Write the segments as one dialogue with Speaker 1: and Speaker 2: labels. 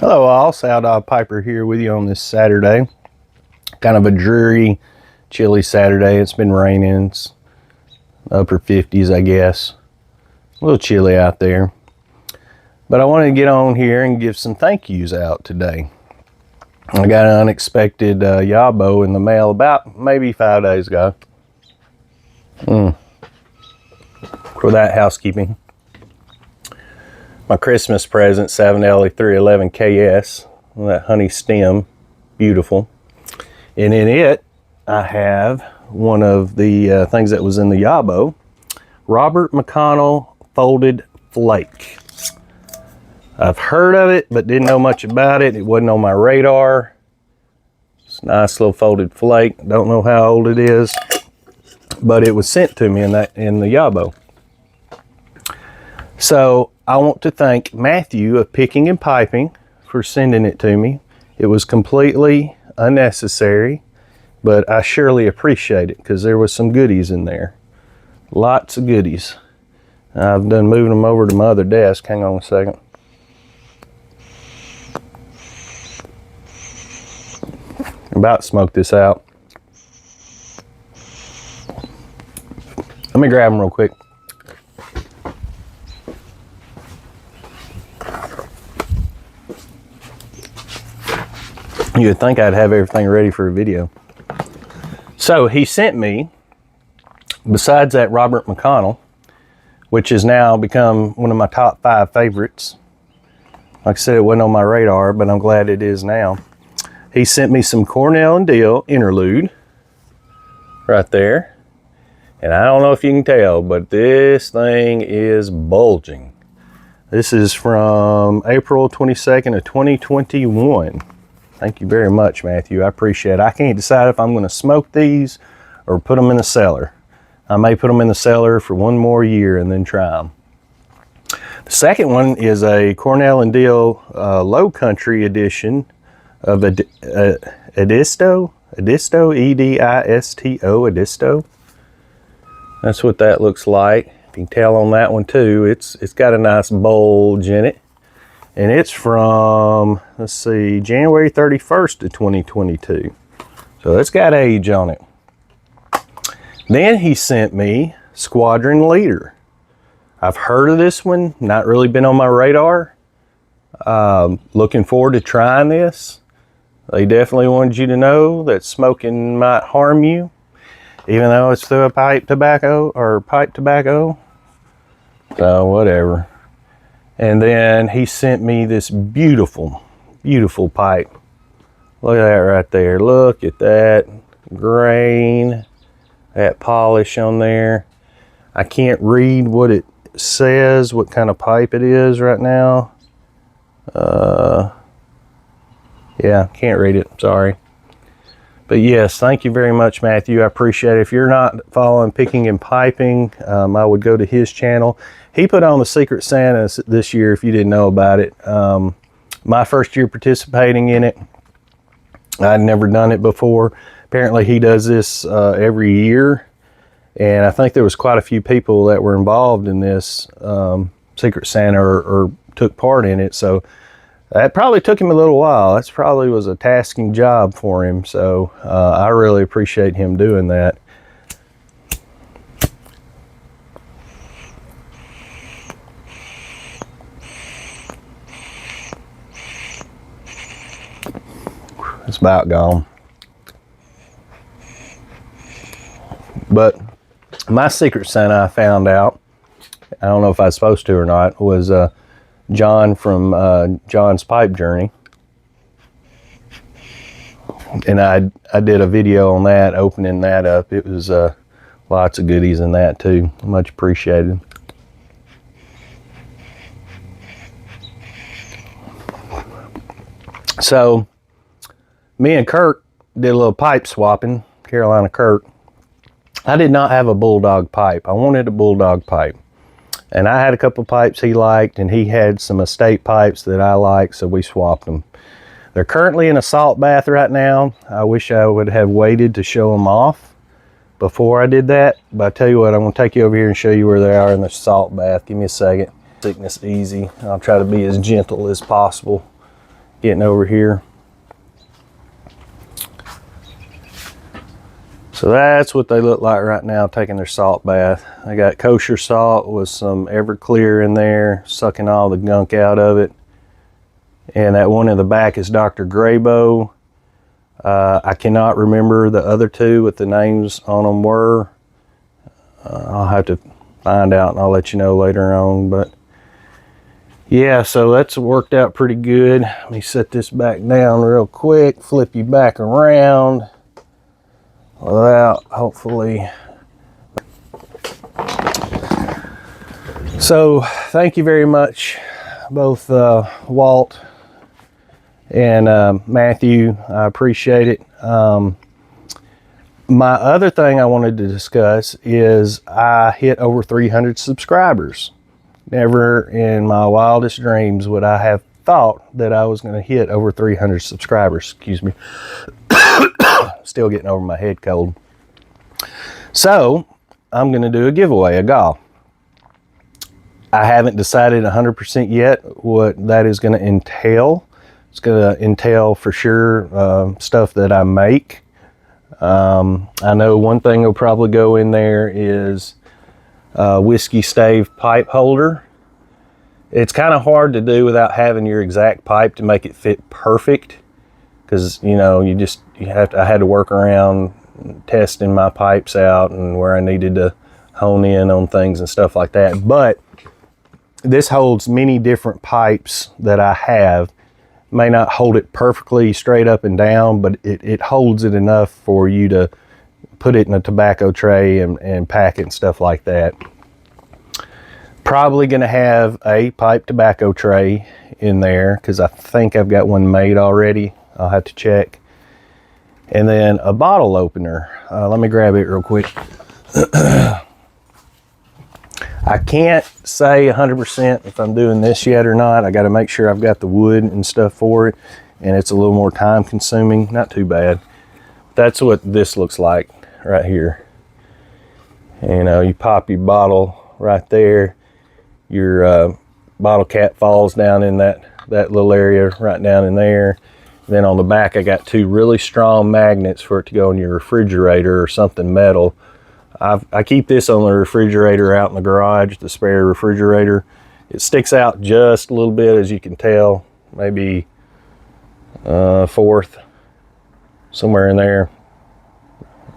Speaker 1: Hello all, Sow Dog Piper here with you on this Saturday. Kind of a dreary, chilly Saturday. It's been raining. It's upper 50s, I guess. A little chilly out there. But I wanted to get on here and give some thank yous out today. I got an unexpected YABO in the mail about maybe 5 days ago. For that housekeeping. My Christmas present, 7LE311KS, that honey stem, beautiful. And in it, I have one of the things that was in the YABO, Robert McConnell folded flake. I've heard of it, but didn't know much about it. It wasn't on my radar. It's a nice little folded flake. Don't know how old it is, but it was sent to me in the YABO. So I want to thank Matthew of Picking and Piping for sending it to me. It was completely unnecessary, but I surely appreciate it because there was some goodies in there. Lots of goodies. I've done moving them over to my other desk. Hang on a second. I'm about to smoke this out. Let me grab them real quick. You'd think I'd have everything ready for a video. So he sent me, besides that Robert McConnell, which has now become one of my top 5 favorites. Like I said, it wasn't on my radar, but I'm glad it is now. He sent me some Cornell and Dill interlude right there. And I don't know if you can tell, but this thing is bulging. This is from April 22nd of 2021. Thank you very much, Matthew. I appreciate it. I can't decide if I'm going to smoke these or put them in the cellar. I may put them in the cellar for one more year and then try them. The second one is a Cornell and Dill Low Country edition of Edisto, E-D-I-S-T-O, Edisto. That's what that looks like. You can tell on that one too. It's got a nice bulge in it. And it's from, let's see, January 31st of 2022. So it's got age on it. Then he sent me Squadron Leader. I've heard of this one, not really been on my radar. Looking forward to trying this. They definitely wanted you to know that smoking might harm you, even though it's through a pipe tobacco. So whatever. And then he sent me this beautiful, beautiful pipe. Look at that right there. Look at that grain, that polish on there. I can't read what it says, what kind of pipe it is right now. Yeah, can't read it, sorry. But yes, thank you very much, Matthew. I appreciate it. If you're not following Picking and Piping, I would go to his channel. He put on the Secret Santa this year, if you didn't know about it. My first year participating in it, I'd never done it before. Apparently he does this every year. And I think there was quite a few people that were involved in this Secret Santa or took part in it. So that probably took him a little while. That's probably was a tasking job for him. So I really appreciate him doing that. It's about gone. But my Secret Santa, I found out, I don't know if I was supposed to or not, was John from John's Pipe Journey. And I did a video on that, opening that up. It was lots of goodies in that too. Much appreciated. So me and Kirk did a little pipe swapping, Carolina Kirk. I did not have a bulldog pipe. I wanted a bulldog pipe. And I had a couple pipes he liked, and he had some estate pipes that I liked, so we swapped them. They're currently in a salt bath right now. I wish I would have waited to show them off before I did that. But I tell you what, I'm gonna take you over here and show you where they are in the salt bath. Give me a second. Sickness easy. I'll try to be as gentle as possible. getting over here. So that's what they look like right now, taking their salt bath. I got kosher salt with some Everclear in there, sucking all the gunk out of it. And that one in the back is Dr. Graybo. I cannot remember the other two, what the names on them were. I'll have to find out and I'll let you know later on. But yeah, so that's worked out pretty good. Let me set this back down real quick, flip you back around without, hopefully. So thank you very much, both Walt and Matthew. I appreciate it. My other thing I wanted to discuss is I hit over 300 subscribers. Never in my wildest dreams would I have thought that I was going to hit over 300 subscribers. Excuse me. Still getting over my head cold. So I'm going to do a giveaway, a GAW. I haven't decided 100% yet what that is going to entail. It's going to entail for sure stuff that I make. I know one thing will probably go in there is a whiskey stave pipe holder. It's kind of hard to do without having your exact pipe to make it fit perfect, because you know I had to work around testing my pipes out and where I needed to hone in on things and stuff like that. But this holds many different pipes that I have. May not hold it perfectly straight up and down, but it holds it enough for you to put it in a tobacco tray and pack it and stuff like that. Probably gonna have a pipe tobacco tray in there because I think I've got one made already. I'll have to check. And then a bottle opener. Let me grab it real quick. I can't say 100% if I'm doing this yet or not. I got to make sure I've got the wood and stuff for it, and it's a little more time consuming. Not too bad. That's what this looks like right here. You know, you pop your bottle right there. Your bottle cap falls down in that little area right down in there. Then on the back I got two really strong magnets for it to go in your refrigerator or something metal. I keep this on the refrigerator out in the garage, the spare refrigerator. It sticks out just a little bit, as you can tell, maybe fourth, somewhere in there.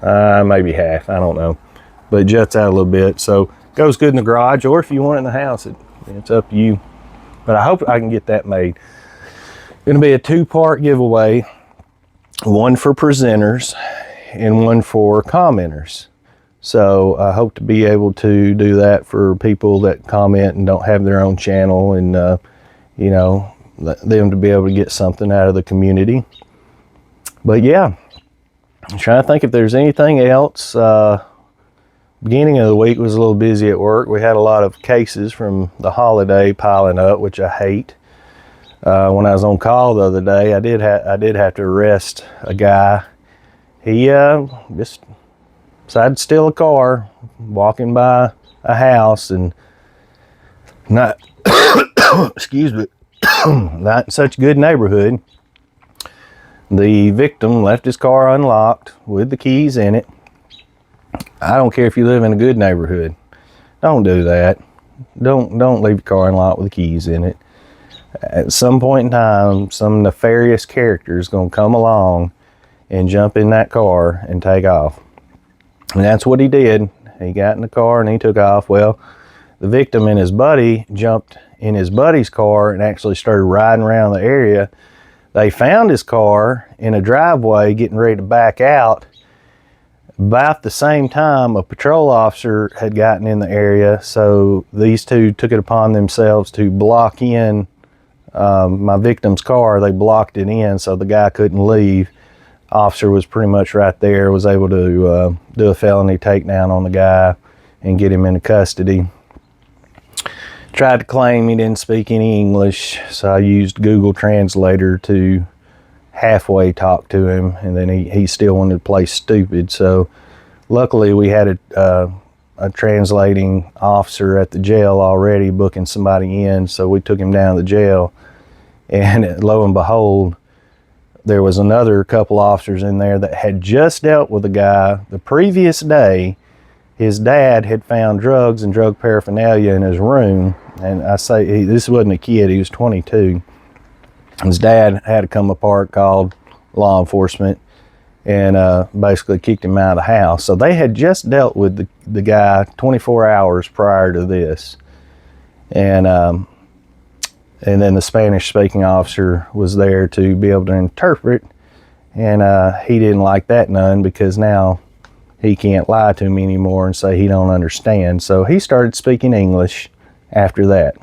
Speaker 1: Maybe half, I don't know. But it juts out a little bit, so goes good in the garage, or if you want it in the house, it's up to you. But I hope I can get that made. Gonna be a two-part giveaway, one for presenters and one for commenters. So I hope to be able to do that for people that comment and don't have their own channel, and you know, them to be able to get something out of the community. But yeah, I'm trying to think if there's anything else. Beginning of the week was a little busy at work. We had a lot of cases from the holiday piling up, which I hate. When I was on call the other day, I did have to arrest a guy. He just decided to steal a car, walking by a house, and not excuse me, not in such a good neighborhood. The victim left his car unlocked with the keys in it. I don't care if you live in a good neighborhood. Don't do that. Don't leave your car unlocked with the keys in it. At some point in time, some nefarious character is going to come along and jump in that car and take off. And that's what he did. He got in the car and he took off. Well, the victim and his buddy jumped in his buddy's car and actually started riding around the area. They found his car in a driveway getting ready to back out. About the same time, a patrol officer had gotten in the area, so these two took it upon themselves to block in my victim's car. They blocked it in so the guy couldn't leave. Officer was pretty much right there, was able to do a felony takedown on the guy and get him into custody. Tried to claim he didn't speak any English, so I used Google Translator to halfway talk to him, and then he still wanted to play stupid. So luckily we had a translating officer at the jail already booking somebody in, so we took him down to the jail And lo and behold, there was another couple officers in there that had just dealt with a guy the previous day. His dad had found drugs and drug paraphernalia in his room. And I say, this wasn't a kid, he was 22. His dad had to come apart, called law enforcement, and basically kicked him out of the house. So they had just dealt with the guy 24 hours prior to this. And then the Spanish-speaking officer was there to be able to interpret, and he didn't like that none, because now he can't lie to me anymore and say he don't understand. So he started speaking English after that.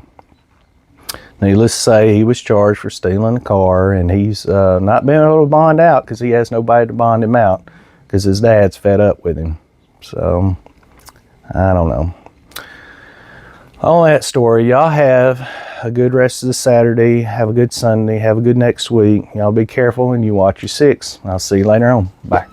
Speaker 1: Needless to say, he was charged for stealing a car, and he's not been able to bond out because he has nobody to bond him out because his dad's fed up with him. So, I don't know. On that story, y'all have a good rest of the Saturday. Have a good Sunday. Have a good next week. Y'all be careful and you watch your six. I'll see you later on. Bye.